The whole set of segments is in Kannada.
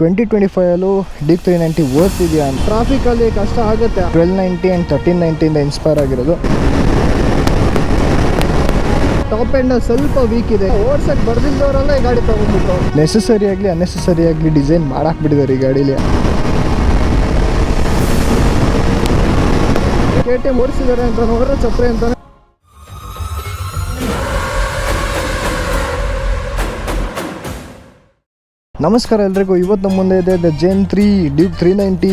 2025 ಡಿಕ್ 390 ವರ್ತ್ ಇದೆಯಾ ಅಂತ. ಟ್ರಾಫಿಕಲ್ಲಿ ಕಷ್ಟ ಆಗುತ್ತೆ. 1290 ಆ್ಯಂಡ್ 1390 ಇನ್ಸ್ಪೈರ್ ಆಗಿರೋದು. ಟಾಪ್ ಎಂಡ್ ಸ್ವಲ್ಪ ವೀಕ್ ಇದೆ. ಓಡ್ಸಕ್ ಬರ್ದಿದ್ದವರೆಲ್ಲ ಈ ಗಾಡಿ ತಗೊಂಡ್ಬಿಟ್ಟು ನೆಸೆಸರಿ ಆಗಲಿ ಅನ್ನೆಸೆಸರಿ ಆಗಲಿ ಡಿಸೈನ್ ಮಾಡಾಕ್ಬಿಟ್ಟಿದ್ದಾರೆ ಈ ಗಾಡೀಲಿ. KTM ಓಡಿಸಿದ್ದಾರೆ ಅಂತ ನೋಡಿದ್ರೆ ಚಪ್ರೆ ಅಂತಾನೆ. ನಮಸ್ಕಾರ ಎಲ್ರಿಗೂ. ಇವತ್ತು ನಮ್ಮ ಮುಂದೆ ಇದೆ ದ ಜೆನ್ 3 ಡ್ಯೂಕ್ 390.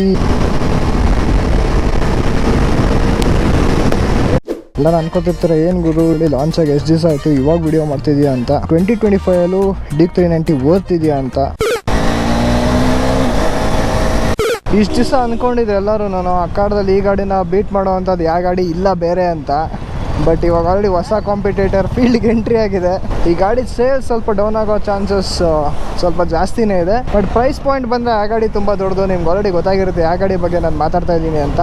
ಎಲ್ಲರೂ ಅನ್ಕೋತಿರ್ತಾರೆ ಏನು ಗುರು ಇಲ್ಲಿ ಲಾಂಚ್ ಆಗಿ ಎಷ್ಟು ದಿವಸ ಆಯಿತು ಇವಾಗ ವಿಡಿಯೋ ಮಾಡ್ತಿದ್ಯಾ ಅಂತ. 2025 ಡ್ಯೂಕ್ 390 ವರ್ತ್ ಇದೆಯಾ ಅಂತ ಇಷ್ಟು ದಿವಸ ಅಂದ್ಕೊಂಡಿದ್ದೆ ಎಲ್ಲರೂ. ನಾನು ಆ ಕಾಲದಲ್ಲಿ ಈ ಗಾಡಿನ ಬೀಟ್ ಮಾಡೋವಂಥದ್ದು ಯಾವ ಗಾಡಿ ಇಲ್ಲ ಬೇರೆ ಅಂತ. ಬಟ್ ಇವಾಗ ಆಲ್ರೆಡಿ ಹೊಸ ಕಾಂಪಿಟೇಟರ್ ಫೀಲ್ಡ್ಗೆ ಎಂಟ್ರಿ ಆಗಿದೆ. ಈ ಗಾಡಿ ಸೇಲ್ಸ್ ಸ್ವಲ್ಪ ಡೌನ್ ಆಗೋ ಚಾನ್ಸಸ್ ಸ್ವಲ್ಪ ಜಾಸ್ತಿನೇ ಇದೆ. ಬಟ್ ಪ್ರೈಸ್ ಪಾಯಿಂಟ್ ಬಂದರೆ ಆ ಗಾಡಿ ತುಂಬ ದೊಡ್ಡದು. ನಿಮ್ಗೆ ಆಲ್ರೆಡಿ ಗೊತ್ತಾಗಿರುತ್ತೆ ಆ ಗಾಡಿ ಬಗ್ಗೆ ನಾನು ಮಾತಾಡ್ತಾ ಇದ್ದೀನಿ ಅಂತ.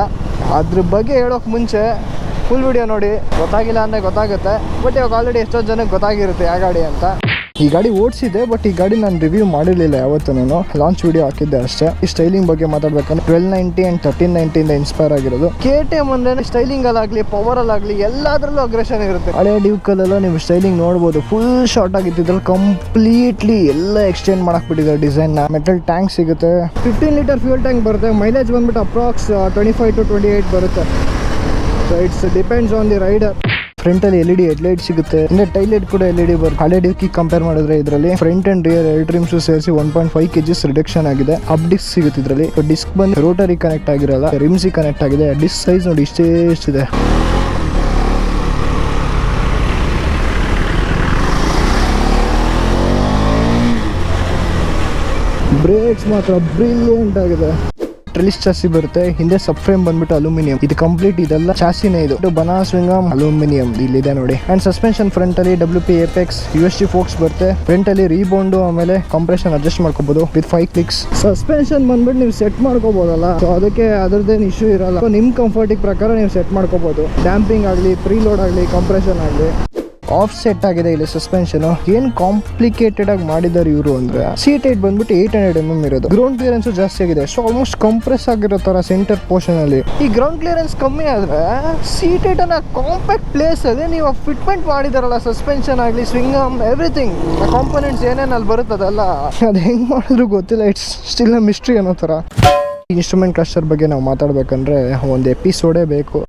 ಅದ್ರ ಬಗ್ಗೆ ಹೇಳೋಕೆ ಮುಂಚೆ ಫುಲ್ ವಿಡಿಯೋ ನೋಡಿ. ಗೊತ್ತಾಗಿಲ್ಲ ಅಂದರೆ ಗೊತ್ತಾಗುತ್ತೆ. ಬಟ್ ಇವಾಗ ಆಲ್ರೆಡಿ ಎಷ್ಟೋ ಜನಕ್ಕೆ ಗೊತ್ತಾಗಿರುತ್ತೆ ಆ ಗಾಡಿ ಅಂತ. ಈ ಗಾಡಿ ಓಡಿಸಿದೆ ಬಟ್ ಈ ಗಾಡಿ ನಾನು ರಿವ್ಯೂ ಮಾಡಿರಲಿಲ್ಲ ಯಾವತ್ತೂ. ನಾನು ಲಾಂಚ್ ವಿಡಿಯೋ ಹಾಕಿದ್ದೆ ಅಷ್ಟೇ. ಈ ಸ್ಟೈಲಿಂಗ್ ಬಗ್ಗೆ ಮಾತಾಡ್ಬೇಕಂದ್ರೆ 1290 ಆ್ಯಂಡ್ 1390 ಇನ್ಸ್ಪೈರ್ ಆಗಿರೋದು. KTM ಅಂದ್ರೆ ಸ್ಟೈಲಿಂಗ್ ಅಲ್ಲಾಗಲಿ ಪವರ್ ಅಲ್ಲಾಗಲಿ ಎಲ್ಲದರಲ್ಲೂ ಅಗ್ರೆಷನ್ ಇರುತ್ತೆ. ಹಳೆ ಡ್ಯೂಕಲ್ಲೆಲ್ಲ ನೀವು ಸ್ಟೈಲಿಂಗ್ ನೋಡ್ಬೋದು. ಫುಲ್ ಶಾರ್ಟ್ ಆಗಿದ್ದಿದ್ರಲ್ಲಿ ಕಂಪ್ಲೀಟ್ಲಿ ಎಲ್ಲ ಎಕ್ಸ್ಟೆಂಡ್ ಮಾಡಕ್ ಬಿಟ್ಟಿದ್ದಾರೆ ಡಿಸೈನ್. ಮೆಟಲ್ ಟ್ಯಾಂಕ್ ಸಿಗುತ್ತೆ. 15 ಲೀಟರ್ ಫ್ಯೂಲ್ ಟ್ಯಾಂಕ್ ಬರುತ್ತೆ. ಮೈಲೇಜ್ ಬಂದ್ಬಿಟ್ಟು ಅಪ್ರಾಕ್ಸ್ 25 to 28 ಬರುತ್ತೆ. So it's depends on the rider. ಫ್ರಂಟಲ್ಲಿ LED ಹೆಡ್ಲೈಟ್ ಸಿಗುತ್ತೆ. ಅಂದ್ರೆ ಟೈಲೈಟ್ ಕೂಡ LED ಬರುತ್ತೆ. ಹಳೆ ಡ್ಯೂಕಿ ಕಂಪೇರ್ ಮಾಡಿದ್ರೆ ಇದರಲ್ಲಿ ಫ್ರಂಟ್ ಅಂಡ್ ರಿಯರ್ ಎರಡು ಟ್ರಿಮ್ಸ್ ಸೇರಿಸಿ 1.5 kg ರಿಡಕ್ಷನ್ ಆಗಿದೆ. ಅಪ್ ಡಿಸ್ಕ್ ಸಿಗುತ್ತೆ ಇದರಲ್ಲಿ. ಡಿಸ್ಕ್ ಬಂದು ರೋಟರಿ ಕನೆಕ್ಟ್ ಆಗಿರಲ್ಲ, ರಿಮ್ಸಿ ಕನೆಕ್ಟ್ ಆಗಿದೆ. ಡಿಸ್ಕ್ ಸೈಜ್ ನೋಡಿ ಇಷ್ಟೇ ಎಷ್ಟಿದೆ. ಬ್ರೇಕ್ಸ್ ಮಾತ್ರ ಬ್ರಿಲಿಯಂಟ್ ಆಗಿದೆ. ಟ್ರಿಲಿಸ್ ಚಾಸಿ ಬರುತ್ತೆ. ಹಿಂದೆ ಸಬ್ ಫ್ರೇಮ್ ಬಂದ್ಬಿಟ್ಟು ಅಲ್ಯೂಮಿನಿಯಂ. ಇದು ಕಂಪ್ಲೀಟ್ ಇದೆಲ್ಲ ಚಾಸಿನೇ. ಇದು ಬನಾಸ್ ವಿಂಗಮ್ ಅಲ್ಯೂಮಿನಿಯಂ ಇಲ್ಲಿದೆ ನೋಡಿ. ಅಂಡ್ ಸಸ್ಪೆನ್ಷನ್ ಫ್ರಂಟ್ ಅಲ್ಲಿ WP Apex USG ಫೋಕ್ಸ್ ಬರುತ್ತೆ. ಫ್ರಂಟ್ ಅಲ್ಲಿ ರೀಬೌಂಡ್ ಆಮೇಲೆ ಕಂಪ್ರೆಷನ್ ಅಡ್ಜಸ್ಟ್ ಮಾಡ್ಕೋಬಹುದು ವಿತ್ 5 ಕ್ಲಿಕ್ಸ್. ಸಸ್ಪೆನ್ಷನ್ ಬಂದ್ಬಿಟ್ಟು ನೀವು ಸೆಟ್ ಮಾಡ್ಕೋಬಹುದಲ್ಲ. ಸೊ ಅದಕ್ಕೆ ಅದರದ್ದೇನು ಇಶ್ಯೂ ಇರಲ್ಲ. ನಿಮ್ ಕಂಫರ್ಟಿಗೆ ಪ್ರಕಾರ ನೀವು ಸೆಟ್ ಮಾಡ್ಕೋಬಹುದು. ಡ್ಯಾಂಪಿಂಗ್ ಆಗಲಿ, ಪ್ರೀಲೋಡ್ ಆಗಲಿ, ಕಂಪ್ರೆಷನ್ ಆಗಲಿ. ಆಫ್ ಸೆಟ್ ಆಗಿದೆ ಇಲ್ಲಿ ಸಸ್ಪೆನ್ಷನ್. ಏನ್ ಕಾಂಪ್ಲಿಕೇಟೆಡ್ ಆಗಿ ಮಾಡಿದ್ದಾರೆ ಇವರು ಅಂದ್ರೆ ಸೀಟ್ ಹೈಟ್ ಬಂದ್ಬಿಟ್ಟು 800 mm ಇರೋದು. ಗ್ರೌಂಡ್ ಕ್ಲಿಯರೆನ್ಸ್ ಜಾಸ್ತಿ ಆಗಿದೆ. ಸೊ ಆಲ್ಮೋಸ್ಟ್ ಕಂಪ್ರೆಸ್ ಆಗಿರೋ ತರ ಸೆಂಟರ್ ಪೋರ್ಷನ್ ಅಲ್ಲಿ. ಈ ಗ್ರೌಂಡ್ ಕ್ಲಿಯರೆನ್ಸ್ ಕಮ್ಮಿ ಆದ್ರೆ ಸೀಟ್ ಹೈಟ್ ಅನ್ನ ಕಾಂಪ್ಯಾಕ್ಟ್ ಪ್ಲೇಸ್ ಅಲ್ಲಿ ನೀವು ಫಿಟ್ಮೆಂಟ್ ಮಾಡಿದಾರಲ್ಲ, ಸಸ್ಪೆನ್ಷನ್ ಆಗಲಿ, ಸ್ವಿಂಗ್ ಎವ್ರಿಥಿಂಗ್ ಕಾಂಪೋನೆಂಟ್ಸ್ ಏನೇನು ಅಲ್ಲಿ ಬರುತ್ತದಲ್ಲ, ಅದು ಹೆಂಗ್ ಮಾಡಿದ್ರು ಗೊತ್ತಿಲ್ಲ. ಇಟ್ಸ್ ಸ್ಟಿಲ್ ಅ ಮಿಸ್ಟ್ರಿ ಅನ್ನೋ ತರ. ಇನ್ಸ್ಟ್ರೂಮೆಂಟ್ ಕ್ಲಸ್ಟರ್ ಬಗ್ಗೆ ನಾವು ಮಾತಾಡ್ಬೇಕಂದ್ರೆ ಒಂದು ಎಪಿಸೋಡೇ ಬೇಕು.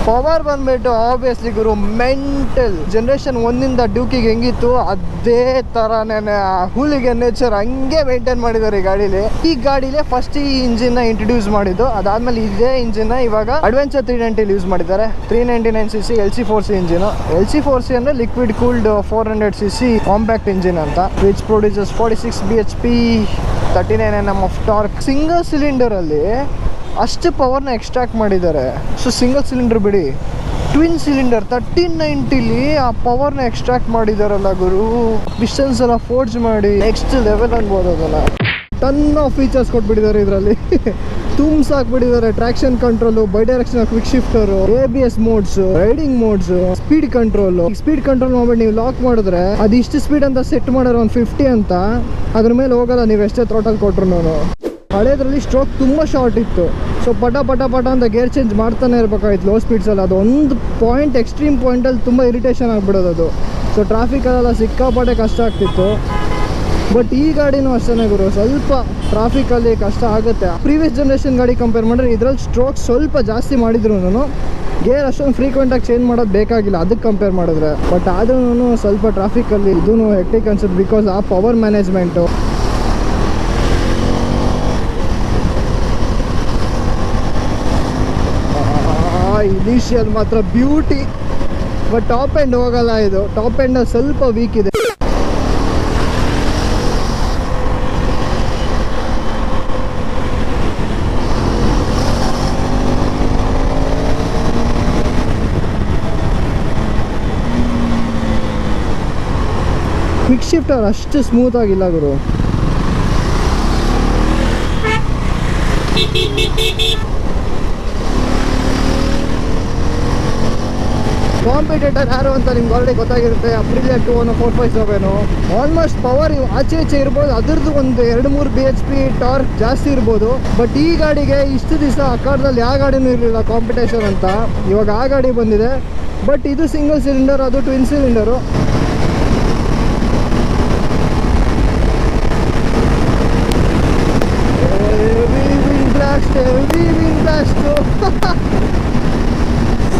ಪವರ್ ಬಂದ್ಬಿಟ್ಟು ಆಬ್ವಿಯಸ್ಲಿ ಗುರು ಮೆಂಟಲ್. ಜನರೇಷನ್ 1 ಡ್ಯೂಕಿಗೆ ಹೆಂಗಿತ್ತು ಅದೇ ತರನೇ ಹೂಲಿಗೆ ನೇಚರ್ ಹಂಗೆ ಮೇಂಟೈನ್ ಮಾಡಿದ್ದಾರೆ ಈ ಗಾಡೀಲಿ. ಈ ಗಾಡಿಲಿ ಫಸ್ಟ್ ಈ ಇಂಜಿನ್ ಇಂಟ್ರೊಡ್ಯೂಸ್ ಮಾಡಿದ್ದು. ಅದಾದ್ಮೇಲೆ ಇದೇ ಇಂಜಿನ್ ಇವಾಗ ಅಡ್ವೆಂಚರ್ 390 ಯೂಸ್ ಮಾಡಿದ್ದಾರೆ. 399cc LC4C engine. LC4C ಅಂದ್ರೆ liquid cooled 400cc compact engine ಅಂತ. Which produces 46 bhp 39 Nm of torque. Single cylinder ಅಲ್ಲಿ ಅಷ್ಟು ಪವರ್ನ ಎಕ್ಸ್ಟ್ರಾಕ್ಟ್ ಮಾಡಿದ್ದಾರೆ. ಸೊ ಸಿಂಗಲ್ ಸಿಲಿಂಡರ್ ಬಿಡಿ, ಟ್ವಿನ್ ಸಿಲಿಂಡರ್ 1390ಲಿ ಆ ಪವರ್ನ ಎಕ್ಸ್ಟ್ರಾಕ್ಟ್ ಮಾಡಿದಾರಲ್ಲ ಗುರು. ಪಿಸ್ಟನ್ಸ್ ಎಲ್ಲ ಫೋರ್ಜ್ ಮಾಡಿ ನೆಕ್ಸ್ಟ್ ಲೆವೆಲ್ ಅನ್ಬೋದು. ಅದನ್ನ ಟನ್ ಆಫ್ ಫೀಚರ್ಸ್ ಕೊಟ್ಬಿಟ್ಟಿದ್ದಾರೆ ಇದರಲ್ಲಿ. ತುಂಬಿಸಾಕ್ಬಿಟ್ಟಿದ್ದಾರೆ. Traction control, bi direction quick shifter, ABS modes, riding modes, speed control. Speed control ಮಾಡ್ಬಿಟ್ಟು ನೀವು ಲಾಕ್ ಮಾಡಿದ್ರೆ ಅದು ಇಷ್ಟು ಸ್ಪೀಡ್ ಅಂತ ಸೆಟ್ ಮಾಡೋರು ಒಂದು 50 ಅಂತ. ಅದ್ರ ಮೇಲೆ ಹೋಗಲ್ಲ ನೀವು ಎಷ್ಟೇ ಥ್ರೋಟಲ್ ಕೊಟ್ರು. ನಾನು ಹಳೇದ್ರಲ್ಲಿ ಸ್ಟ್ರೋಕ್ ತುಂಬ ಶಾರ್ಟ್ ಇತ್ತು. ಸೊ ಪಟ ಪಟ ಪಟ ಅಂತ ಗೇರ್ ಚೇಂಜ್ ಮಾಡ್ತಾನೆ ಇರಬೇಕಾಗಿತ್ತು ಲೋ ಸ್ಪೀಡ್ಸಲ್ಲಿ. ಅದು ಒಂದು ಪಾಯಿಂಟ್ ಎಕ್ಸ್ಟ್ರೀಮ್ ಪಾಯಿಂಟಲ್ಲಿ ತುಂಬ ಇರಿಟೇಷನ್ ಆಗಿಬಿಡೋದು ಅದು. ಸೊ ಟ್ರಾಫಿಕಲ್ಲೆಲ್ಲ ಸಿಕ್ಕಾಪಟ್ಟೆ ಕಷ್ಟ ಆಗ್ತಿತ್ತು. ಬಟ್ ಈ ಗಾಡಿನೂ ಅಷ್ಟೇ ಗುರು, ಸ್ವಲ್ಪ ಟ್ರಾಫಿಕಲ್ಲಿ ಕಷ್ಟ ಆಗುತ್ತೆ. ಪ್ರೀವಿಯಸ್ ಜನರೇಷನ್ ಗಾಡಿ ಕಂಪೇರ್ ಮಾಡಿದ್ರೆ ಇದರಲ್ಲಿ ಸ್ಟ್ರೋಕ್ ಸ್ವಲ್ಪ ಜಾಸ್ತಿ ಮಾಡಿದ್ರು ಗೇರ್ ಅಷ್ಟೊಂದು ಫ್ರೀಕ್ವೆಂಟಾಗಿ ಚೇಂಜ್ ಮಾಡೋದು ಬೇಕಾಗಿಲ್ಲ ಅದಕ್ಕೆ ಕಂಪೇರ್ ಮಾಡಿದ್ರೆ. ಬಟ್ ಆದ್ರೂ ಸ್ವಲ್ಪ ಟ್ರಾಫಿಕಲ್ಲಿ ಇದೂ ಹೆಕ್ಟಿಕ್ ಅನ್ಸುತ್ತೆ. ಬಿಕಾಸ್ ಆ ಪವರ್ ಮ್ಯಾನೇಜ್ಮೆಂಟು. ಇನಿಷಿಯಲ್ ಮಾತ್ರ ಬ್ಯೂಟಿ. ಬಟ್ ಟಾಪ್ ಎಂಡ್ ಹೋಗಲ್ಲ. ಇದು ಟಾಪ್ ಎಂಡ್ ಸ್ವಲ್ಪ ವೀಕ್ ಇದೆ. ಕ್ವಿಕ್ ಶಿಫ್ಟರ್ ಅಷ್ಟು ಸ್ಮೂತ್ ಆಗಿಲ್ಲ ಗುರು. ಕಾಂಪಿಟೇಟರ್ ಯಾರು ಅಂತ ನಿಮ್ಗೆ ಆಲ್ರೆಡಿ ಗೊತ್ತಾಗಿರುತ್ತೆ. ಅಪ್ರಿಲಿಯಾ 21457 ಆಲ್ಮೋಸ್ಟ್ ಪವರ್ ಆಚೆ ಈಚೆ ಇರ್ಬೋದು, ಅದ್ರದ್ದು ಒಂದು 2-3 BHP ಟಾರ್ಕ್ ಜಾಸ್ತಿ ಇರ್ಬೋದು. ಬಟ್ ಈ ಗಾಡಿಗೆ ಇಷ್ಟು ದಿವಸ ಅಕಾರ್ದಲ್ಲಿ ಯಾವ ಗಾಡಿನೂ ಇರಲಿಲ್ಲ ಕಾಂಪಿಟೇಷನ್ ಅಂತ. ಇವಾಗ ಆ ಗಾಡಿ ಬಂದಿದೆ. ಬಟ್ ಇದು ಸಿಂಗಲ್ ಸಿಲಿಂಡರ್, ಅದು ಟ್ವಿನ್ ಸಿಲಿಂಡರು.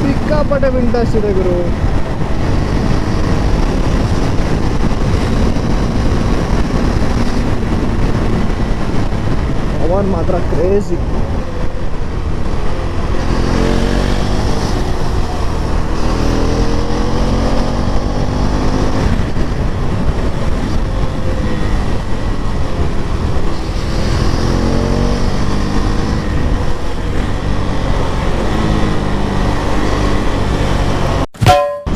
ಸಿಕ್ಕಾಪಟ್ಟೆ ವಿಂಡ್ ಬ್ಲಾಸ್ಟ್ ಇದೆ ಗುರು. ಅವನ್ ಮಾತ್ರ ಕ್ರೇಜಿ.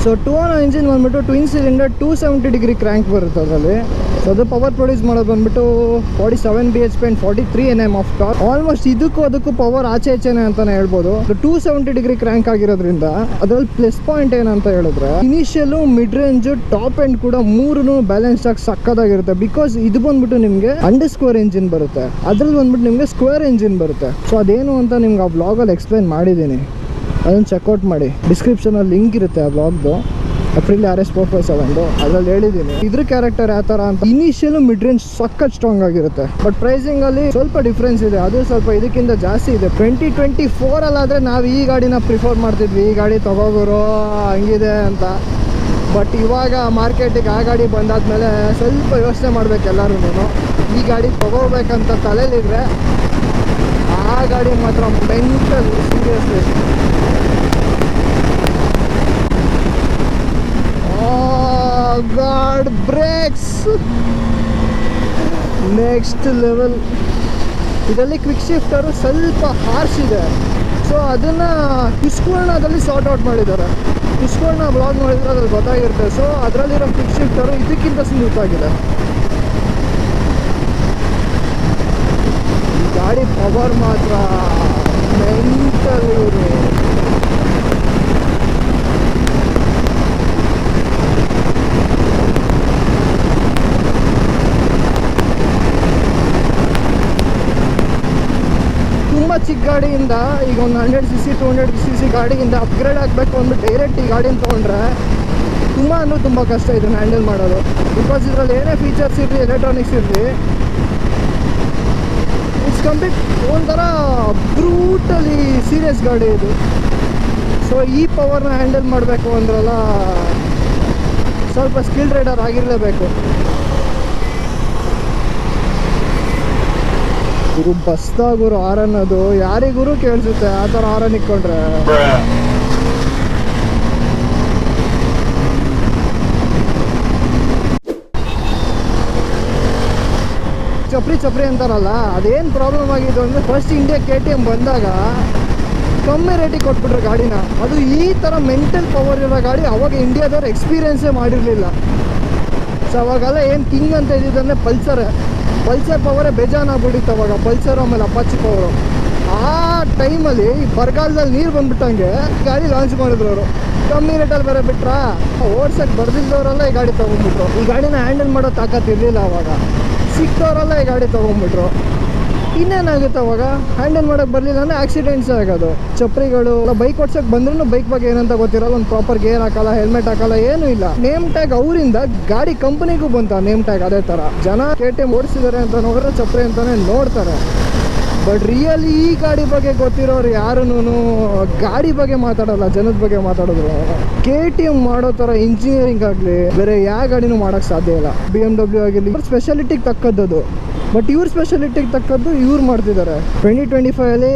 ಸೊ 210 ಇಂಜಿನ್ ಬಂದ್ಬಿಟ್ಟು ಟ್ವಿನ್ ಸಿಲಿಂಡರ್ 270 ಡಿಗ್ರಿ ಕ್ರ್ಯಾಂಕ್ ಬರುತ್ತೆ ಅದರಲ್ಲಿ. ಸೊ ಅದು ಪವರ್ ಪ್ರೊಡ್ಯೂಸ್ ಮಾಡೋದು ಬಂದ್ಬಿಟ್ಟು 47 BHP and 43 Nm of torque. Almost ಅದಕ್ಕೂ ಪವರ್ ಆಚೆ ಈಚೆನೆ ಅಂತಾನೆ ಹೇಳ್ಬೋದು. 270 ಡಿಗ್ರಿ ಕ್ರ್ಯಾಂಕ್ ಆಗಿರೋದ್ರಿಂದ ಅದರಲ್ಲಿ ಪ್ಲಸ್ ಪಾಯಿಂಟ್ ಏನಂತ ಹೇಳಿದ್ರೆ ಇನಿಷಿಯಲು, ಮಿಡ್ ರೇಂಜ್, ಟಾಪ್ ಎಂಡ್ ಕೂಡ ಮೂರೂ ಬ್ಯಾಲೆನ್ಸ್ ಆಗಿ ಸಕ್ಕದಾಗಿರುತ್ತೆ. ಬಿಕಾಸ್ ಇದು ಬಂದ್ಬಿಟ್ಟು ನಿಮಗೆ ಅಂಡರ್ ಸ್ಕ್ವೇರ್ ಇಂಜಿನ್ ಬರುತ್ತೆ, ಅದ್ರಲ್ಲಿ ಬಂದ್ಬಿಟ್ಟು ನಿಮಗೆ ಸ್ಕ್ವೇರ್ ಇಂಜಿನ್ ಬರುತ್ತೆ. ಸೊ ಅದೇನು ಅಂತ ನಿಮ್ಗೆ ಆ ವ್ಲಾಗಲ್ಲಿ ಎಕ್ಸ್ಪ್ಲೈನ್ ಮಾಡಿದ್ದೀನಿ, ಅದನ್ನು ಚೆಕ್ಔಟ್ ಮಾಡಿ. ಡಿಸ್ಕ್ರಿಪ್ಷನಲ್ಲಿ ಲಿಂಕ್ ಇರುತ್ತೆ ಆ ಬ್ಲಾಗ್ದು, ಅಪ್ರಿಲಿಯಾ RS 457 ಅದರಲ್ಲಿ ಹೇಳಿದ್ದೀನಿ ಇದ್ರ ಕ್ಯಾರೆಕ್ಟರ್ ಯಾವ ಥರ ಅಂತ. ಇನಿಷಿಯಲು ಮಿಡ್ ರೇಂಜ್ ಸಖತ್ ಸ್ಟ್ರಾಂಗ್ ಆಗಿರುತ್ತೆ. ಬಟ್ ಪ್ರೈಸಿಂಗಲ್ಲಿ ಸ್ವಲ್ಪ ಡಿಫ್ರೆನ್ಸ್ ಇದೆ, ಅದು ಸ್ವಲ್ಪ ಇದಕ್ಕಿಂತ ಜಾಸ್ತಿ ಇದೆ. 2024 ನಾವು ಈ ಗಾಡಿನ ಪ್ರಿಫರ್ ಮಾಡ್ತಿದ್ವಿ, ಈ ಗಾಡಿ ತಗೋಗೋರು ಹಂಗಿದೆ ಅಂತ. ಬಟ್ ಇವಾಗ ಮಾರ್ಕೆಟಿಗೆ ಆ ಗಾಡಿ ಬಂದಾದ್ಮೇಲೆ ಸ್ವಲ್ಪ ಯೋಚನೆ ಮಾಡ್ಬೇಕು ಎಲ್ಲರೂ. ಈ ಗಾಡಿ ತಗೋಬೇಕಂತ ತಲೆಯಲ್ಲಿದ್ರೆ ಆ ಗಾಡಿ ಮಾತ್ರ mental seriously. God brakes next level. ಇದರಲ್ಲಿ ಕ್ವಿಕ್ ಶಿಫ್ಟರು ಸ್ವಲ್ಪ ಹಾರ್ಶ್ ಇದೆ. ಸೊ ಅದನ್ನು ಹಸ್ಕೋರ್ಣದಲ್ಲಿ ಸಾರ್ಟ್ ಔಟ್ ಮಾಡಿದ್ದಾರೆ. ಹಸ್ಕೋರ್ಣ ಬ್ಲಾಗ್ ನೋಡಿದ್ರೆ ಅದ್ರಲ್ಲಿ ಗೊತ್ತಾಗಿರುತ್ತೆ. ಸೊ ಅದರಲ್ಲಿರೋ ಕ್ವಿಕ್ ಶಿಫ್ಟರು ಇದಕ್ಕಿಂತ ಸ್ಮೂತ್ ಆಗಿದೆ. ಈ ಗಾಡಿ ಪವರ್ ಮಾತ್ರ ಮೆಂಟಲ್ ಇವರು. ತುಂಬ ಚಿಕ್ಕ ಗಾಡಿಯಿಂದ ಈಗ ಒಂದು 100cc 200cc ಗಾಡಿಯಿಂದ ಅಪ್ಗ್ರೇಡ್ ಆಗಬೇಕು ಅಂದ್ಬಿಟ್ಟು ಡೈರೆಕ್ಟ್ ಈ ಗಾಡಿನ ತೊಗೊಂಡ್ರೆ ತುಂಬ ಕಷ್ಟ ಇದನ್ನು ಹ್ಯಾಂಡಲ್ ಮಾಡೋದು. ಬಿಕಾಸ್ ಇದರಲ್ಲಿ ಏನೇ ಫೀಚರ್ಸ್ ಇರಲಿ, ಎಲೆಕ್ಟ್ರಾನಿಕ್ಸ್ ಇರಲಿ, ಇಟ್ಸ್ ಕಂಪ್ಲೀಟ್ ಒಂಥರ ಬ್ರೂಟಲಿ ಸೀರಿಯಸ್ ಗಾಡಿ ಇದು. ಸೊ ಈ ಪವರ್ನ ಹ್ಯಾಂಡಲ್ ಮಾಡಬೇಕು ಅಂದ್ರಲ್ಲ ಸ್ವಲ್ಪ ಸ್ಕಿಲ್ ರೈಡರ್ ಆಗಿರಲೇಬೇಕು. ಗುರು ಬಸ್ದಾಗುರು ಆರ್ ಅನ್ನೋದು ಯಾರಿಗೂ ಕೇಳಿಸುತ್ತೆ, ಆ ಥರ ಆರನ್ ಇಕ್ಕೊಂಡ್ರೆ. ಚಪ್ರಿ ಅಂತಾರಲ್ಲ, ಅದೇನು ಪ್ರಾಬ್ಲಮ್ ಆಗಿದ್ದು ಅಂದರೆ ಫಸ್ಟ್ ಇಂಡಿಯಾ KTM ಬಂದಾಗ ಕಮ್ಮಿ ರೇಟಿಗೆ ಕೊಟ್ಬಿಟ್ರು ಗಾಡಿನ. ಅದು ಈ ಥರ ಮೆಂಟಲ್ ಪವರ್ ಇರೋ ಗಾಡಿ ಅವಾಗ ಇಂಡಿಯಾದವ್ರು ಎಕ್ಸ್ಪೀರಿಯೆನ್ಸೇ ಮಾಡಿರಲಿಲ್ಲ. ಸೊ ಅವಾಗೆಲ್ಲ ಏನು ಕಿಂಗ್ ಅಂತ ಇದ್ದಿದ್ದಂದರೆ ಪಲ್ಸರ್ ಪವರೇ ಬೇಜಾನಾಗ್ಬಿಟ್ಟಿತ್ತು ಅವಾಗ. ಪಲ್ಸರ್ ಆಮೇಲೆ ಅಪಾಚಿ ಪವರು. ಆ ಟೈಮಲ್ಲಿ ಬರಗಾಲದಲ್ಲಿ ನೀರು ಬಂದ್ಬಿಟ್ಟಂಗೆ ಗಾಡಿ ಲಾಂಚ್ ಮಾಡಿದ್ರು ಅವರು. ಕಮ್ಮಿ ರೇಟಲ್ಲಿ ಬೇರೆ ಬಿಟ್ರಾ, ಓಡ್ಸಕ್ಕೆ ಬರ್ದಿದ್ದವರೆಲ್ಲ ಈ ಗಾಡಿ ತೊಗೊಂಡ್ಬಿಟ್ರು. ಈ ಗಾಡಿನ ಹ್ಯಾಂಡಲ್ ಮಾಡೋ ತಾಕತ್ತು ಇರಲಿಲ್ಲ ಅವಾಗ. ಸಿಕ್ತವರೆಲ್ಲ ಈ ಗಾಡಿ ತೊಗೊಂಡ್ಬಿಟ್ರು. ಇನ್ನೇನಾಗುತ್ತೆ ಅವಾಗ ಹ್ಯಾಂಡಲ್ ಮಾಡೋಕ್ಕೆ ಬರಲಿಲ್ಲ ಅಂದರೆ ಆಕ್ಸಿಡೆಂಟ್ಸ್ ಆಗೋದು. ಚಪ್ರಿಗಳು ಬೈಕ್ ಓಡ್ಸೋಕ್ಕೆ ಬಂದ್ರೂ ಬೈಕ್ ಬಗ್ಗೆ ಏನಂತ ಗೊತ್ತಿರಲ್ಲ, ಒಂದು ಪ್ರಾಪರ್ ಗೇರ್ ಹಾಕಲ್ಲ, ಹೆಲ್ಮೆಟ್ ಹಾಕಲ್ಲ, ಏನೂ ಇಲ್ಲ. ನೇಮ್ ಟ್ಯಾಗ್ ಅವರಿಂದ ಗಾಡಿ ಕಂಪನಿಗೂ ಬಂತ ನೇಮ್ ಟ್ಯಾಗ್. ಅದೇ ಥರ ಜನ KTM ಓಡಿಸಿದ್ದಾರೆ ಅಂತ ನೋಡಿದ್ರೆ ಚಪ್ರಿ ಅಂತಲೇ ನೋಡ್ತಾರೆ. ಬಟ್ ರಿಯಲಿ ಈ ಗಾಡಿ ಬಗ್ಗೆ ಗೊತ್ತಿರೋರು ಯಾರೂ ಗಾಡಿ ಬಗ್ಗೆ ಮಾತಾಡೋಲ್ಲ, ಜನದ ಬಗ್ಗೆ ಮಾತಾಡಿದ್ರು. KTM ಮಾಡೋ ಥರ ಇಂಜಿನಿಯರಿಂಗ್ ಆಗಲಿ ಬೇರೆ ಯಾವ ಗಾಡಿನೂ ಮಾಡೋಕ್ಕೆ ಸಾಧ್ಯ ಇಲ್ಲ. BMW ಆಗಿರಲಿ, ಇವ್ರ ಸ್ಪೆಷಾಲಿಟಿಗೆ ತಕ್ಕದ್ದು. ಬಟ್ ಇವ್ರ ಸ್ಪೆಷಾಲಿಟಿಗೆ ತಕ್ಕದ್ದು ಇವ್ರು ಮಾಡ್ತಿದ್ದಾರೆ. 2025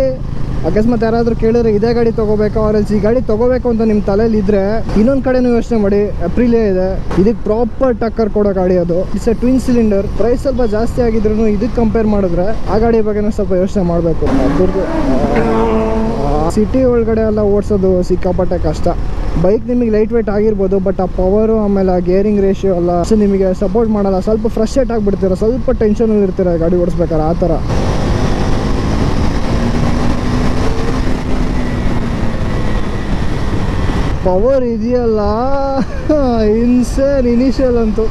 ಅಕಸ್ಮಾತ್ ಯಾರಾದರೂ ಕೇಳಿದ್ರೆ ಇದೇ ಗಾಡಿ ತೊಗೋಬೇಕಾ ಆರೆಲ್ಸ್ ಈ ಗಾಡಿ ತೊಗೋಬೇಕು ಅಂತ ನಿಮ್ಮ ತಲೆಯಲ್ಲಿ ಇದ್ದರೆ ಇನ್ನೊಂದು ಕಡೆನೂ ಯೋಚನೆ ಮಾಡಿ. ಅಪ್ರಿಲಿಯಾ ಇದೆ, ಇದಕ್ಕೆ ಪ್ರಾಪರ್ ಟಕ್ಕರ್ ಕೊಡೋ ಗಾಡಿ ಅದು. It's a twin cylinder. Price ಸ್ವಲ್ಪ ಜಾಸ್ತಿ ಆಗಿದ್ರು ಇದಕ್ಕೆ ಕಂಪೇರ್ ಮಾಡಿದ್ರೆ ಆ ಗಾಡಿ ಬಗ್ಗೆನೂ ಸ್ವಲ್ಪ ಯೋಚನೆ ಮಾಡಬೇಕು. ಅದ್ರದ್ದು ಸಿಟಿ ಒಳಗಡೆ ಎಲ್ಲ ಓಡಿಸೋದು ಸಿಕ್ಕಾಪಟ್ಟೆ ಕಷ್ಟ. ಬೈಕ್ ನಿಮಗೆ ಲೈಟ್ ವೇಟ್ ಆಗಿರ್ಬೋದು, ಬಟ್ ಆ ಪವರು ಆಮೇಲೆ ಆ ಗೇರಿಂಗ್ ರೇಷಿಯೋ ಎಲ್ಲ ನಿಮಗೆ ಸಪೋರ್ಟ್ ಮಾಡಲ್ಲ. ಸ್ವಲ್ಪ ಫ್ರಸ್ಟ್ರೇಟ್ ಆಗಿಬಿಡ್ತೀರ, ಸ್ವಲ್ಪ ಟೆನ್ಷನಲ್ಲಿ ಇರ್ತೀರ ಗಾಡಿ ಓಡಿಸ್ಬೇಕಾರೆ. ಆ ಥರ ಪವರ್ ಇದೆಯಲ್ಲ ಇನ್ಸೇನ್ ಇನಿಷಿಯಲ್ ಅಂತೂ.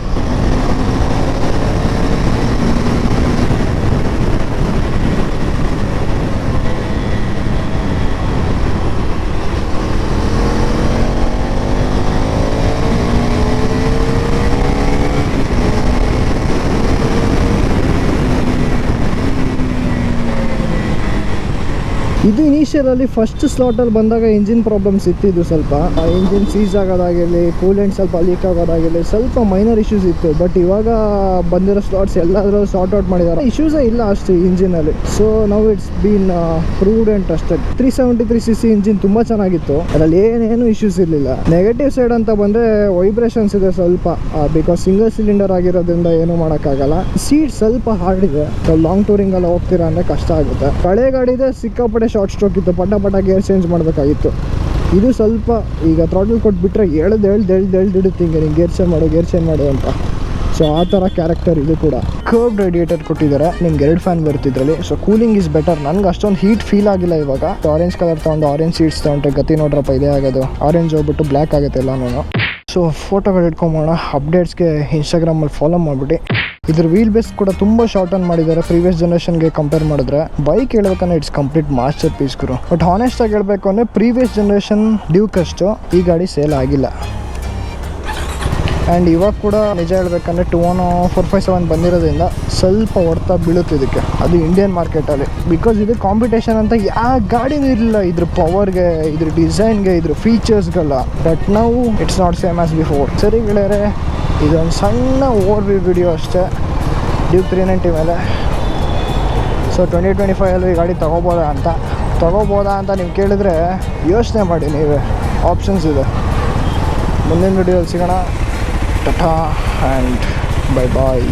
ಇದು ಇನಿಷಿಯಲಲ್ಲಿ ಫಸ್ಟ್ ಸ್ಲಾಟಲ್ಲಿ ಬಂದಾಗ ಇಂಜಿನ್ ಪ್ರಾಬ್ಲಮ್ಸ್ ಇತ್ತಿದ್ದು, ಸ್ವಲ್ಪ ಇಂಜಿನ್ ಸೀಸ್ ಆಗೋದಾಗಿರಲಿ, ಕೂಲೆಂಟ್ ಸ್ವಲ್ಪ ಲೀಕ್ ಆಗೋದಾಗಿರಲಿ, ಸ್ವಲ್ಪ ಮೈನರ್ ಇಶ್ಯೂಸ್ ಇತ್ತು. ಬಟ್ ಇವಾಗ ಬಂದಿರೋ ಸ್ಲಾಟ್ಸ್ ಎಲ್ಲಾದರೂ ಸಾರ್ಟ್ ಔಟ್ ಮಾಡಿದ್ದಾರೆ, ಇಶ್ಯೂಸೇ ಇಲ್ಲ ಅಷ್ಟು ಇಂಜಿನಲ್ಲಿ. ಸೊ ನಾವು it's been proved and trusted. 373cc engine ತುಂಬ ಚೆನ್ನಾಗಿತ್ತು, ಅದರಲ್ಲಿ ಏನೇನು ಇಶ್ಯೂಸ್ ಇರಲಿಲ್ಲ. ನೆಗೆಟಿವ್ ಸೈಡ್ ಅಂತ ಬಂದರೆ ವೈಬ್ರೇಷನ್ಸ್ ಇದೆ ಸ್ವಲ್ಪ, ಬಿಕಾಸ್ ಸಿಂಗಲ್ ಸಿಲಿಂಡರ್ ಆಗಿರೋದ್ರಿಂದ ಏನೂ ಮಾಡೋಕ್ಕಾಗಲ್ಲ. ಸೀಟ್ ಸ್ವಲ್ಪ ಹಾರ್ಡ್ ಇದೆ, ಲಾಂಗ್ ಟೂರಿಂಗ್ ಎಲ್ಲ ಹೋಗ್ತೀರಾ ಅಂದರೆ ಕಷ್ಟ ಆಗುತ್ತೆ. ಹಳೆ ಗಾಡಿದೆ ಸಿಕ್ಕಾಪಟ್ಟೆ ಶಾರ್ಟ್ ಸ್ಟ್ರೋಕ್ ಇತ್ತು, ಪಟ ಗೇರ್ ಚೇಂಜ್ ಮಾಡಬೇಕಾಗಿತ್ತು. ಇದು ಸ್ವಲ್ಪ ಈಗ ಥ್ರಾಟಲ್ ಕೊಟ್ಬಿಟ್ರೆ ಎಳ್ದಿಡುತ್ತೆ ಹಿಂಗೆ, ನೀನು ಗೇರ್ ಚೇಂಜ್ ಮಾಡು ಅಂತ. ಸೊ ಆ ಥರ ಕ್ಯಾರೆಕ್ಟರ್ ಇದು ಕೂಡ. ಕರ್ವ್ಡ್ ರೇಡಿಯೇಟರ್ ಕೊಟ್ಟಿದ್ದಾರೆ, ನಿಮ್ಗೆ 2 ಫ್ಯಾನ್ ಬರ್ತಿದ್ರಲ್ಲಿ. So cooling is better. ನನಗೆ ಅಷ್ಟೊಂದು ಹೀಟ್ ಫೀಲ್ ಆಗಿಲ್ಲ ಇವಾಗ. ಆರೆಂಜ್ ಕಲರ್ ತೊಗೊಂಡು ಆರೆಂಜ್ ಸೀಟ್ಸ್ ತೊಗೊಂಡ್ರೆ ಗತಿ ನೋಡ್ರಪ್ಪ ಇದೇ ಆಗೋದು. ಆರೆಂಜ್ ಹೋಗ್ಬಿಟ್ಟು ಬ್ಲ್ಯಾಕ್ ಆಗುತ್ತೆ ಎಲ್ಲನೂ. ಸೊ ಫೋಟೋಗಳು ಇಟ್ಕೊಂಬೋಣ. ಅಪ್ಡೇಟ್ಸ್ಗೆ ಇನ್ಸ್ಟಾಗ್ರಾಮಲ್ಲಿ ಫಾಲೋ ಮಾಡಿಬಿಟ್ಟು. ಇದ್ರ ವೀಲ್ ಬೇಸ್ ಕೂಡ ತುಂಬ ಶಾರ್ಟ್ ಆನ್ ಮಾಡಿದ್ದಾರೆ ಪ್ರೀವಿಯಸ್ ಜನರೇಷನ್ಗೆ ಕಂಪೇರ್ ಮಾಡಿದ್ರೆ. ಬೈಕ್ ಹೇಳ್ಬೇಕಂದ್ರೆ ಇಟ್ಸ್ ಕಂಪ್ಲೀಟ್ ಮಾಸ್ಟರ್ ಪೀಸ್ ಗುರು. ಬಟ್ ಹಾನೆಸ್ಟ್ ಆಗಿ ಹೇಳ್ಬೇಕು ಅಂದರೆ ಪ್ರೀವಿಯಸ್ ಜನರೇಷನ್ ಡ್ಯೂಕ್ ಅಷ್ಟು ಈ ಗಾಡಿ ಸೇಲ್ ಆಗಿಲ್ಲ. ಆ್ಯಂಡ್ ಇವಾಗ ಕೂಡ ನಿಜ ಹೇಳ್ಬೇಕಂದ್ರೆ 457 ಬಂದಿರೋದ್ರಿಂದ ಸ್ವಲ್ಪ ಹೊಡ್ತಾ ಬೀಳುತ್ತೆ ಇದಕ್ಕೆ, ಅದು ಇಂಡಿಯನ್ ಮಾರ್ಕೆಟಲ್ಲಿ. ಬಿಕಾಸ್ ಇದು ಕಾಂಪಿಟೇಷನ್ ಅಂತ ಯಾವ ಗಾಡಿನೂ ಇರಲಿಲ್ಲ ಇದ್ರ ಪವರ್ಗೆ, ಇದ್ರ ಡಿಸೈನ್ಗೆ, ಇದ್ರ ಫೀಚರ್ಸ್ಗೆಲ್ಲ. ಬಟ್ ನಾವು it's not same as before. ಸರಿ ಗೆಳೆಯರೆ, ಇದೊಂದು ಸಣ್ಣ ಓವರ್ ವ್ಯೂ ವಿಡಿಯೋ ಅಷ್ಟೇ ಡ್ಯೂಕ್ 390 ಮೇಲೆ. ಸೊ 2025 ಈ ಗಾಡಿ ತೊಗೋಬೋದಾ ಅಂತ ನೀವು ಕೇಳಿದ್ರೆ ಯೋಚನೆ ಮಾಡಿ ನೀವೇ, ಆಪ್ಷನ್ಸ್ ಇದೆ. ಮುಂದಿನ ವಿಡಿಯೋದಲ್ಲಿ ಸಿಗೋಣ. Tata and bye bye.